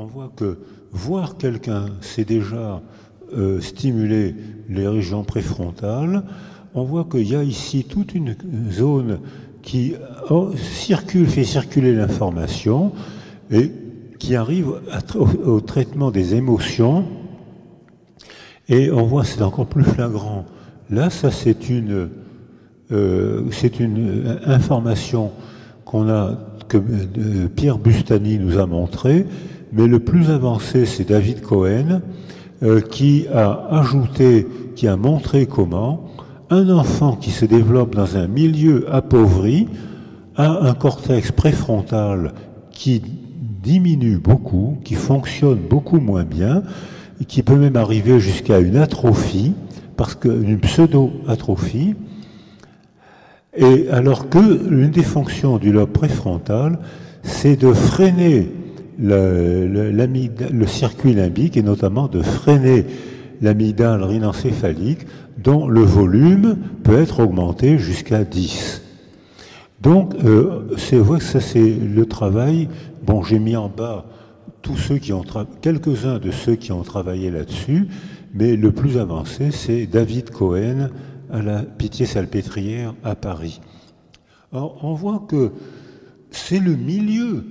voit que voir quelqu'un, c'est déjà stimuler les régions préfrontales. On voit qu'il y a ici toute une zone qui fait circuler l'information et qui arrive au traitement des émotions. Et on voit, c'est encore plus flagrant. Là, ça c'est une information que Pierre Bustani nous a montrée, mais le plus avancé, c'est David Cohen, qui a montré comment un enfant qui se développe dans un milieu appauvri a un cortex préfrontal qui diminue beaucoup, qui fonctionne beaucoup moins bien, et qui peut même arriver jusqu'à une atrophie, une pseudo-atrophie, et alors que l'une des fonctions du lobe préfrontal, c'est de freiner le circuit limbique et notamment de freiner l'amygdale rhinencéphalique dont le volume peut être augmenté jusqu'à 10. Donc, c'est vrai que ça c'est le travail. Bon, j'ai mis en bas quelques-uns de ceux qui ont travaillé là-dessus, mais le plus avancé, c'est David Cohen à la Pitié-Salpêtrière à Paris. Alors, on voit que c'est le milieu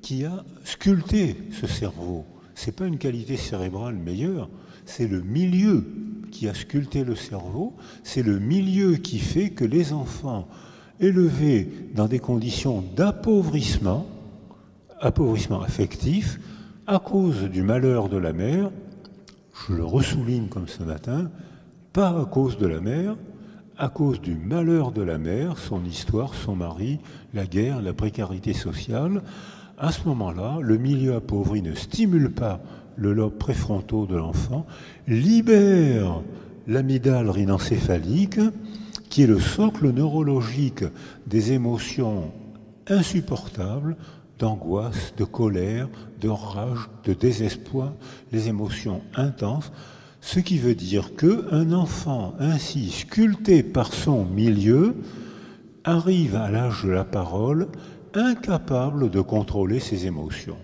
qui a sculpté ce cerveau. C'est pas une qualité cérébrale meilleure, c'est le milieu qui a sculpté le cerveau, c'est le milieu qui fait que les enfants élevés dans des conditions d'appauvrissement affectif, à cause du malheur de la mère, je le ressouligne comme ce matin, pas à cause de la mère, à cause du malheur de la mère, son histoire, son mari, la guerre, la précarité sociale. À ce moment-là, le milieu appauvri ne stimule pas le lobe préfrontal de l'enfant, libère l'amygdale rhinencéphalique, qui est le socle neurologique des émotions insupportables, d'angoisse, de colère, de rage, de désespoir, les émotions intenses, ce qui veut dire qu'un enfant ainsi sculpté par son milieu arrive à l'âge de la parole incapable de contrôler ses émotions.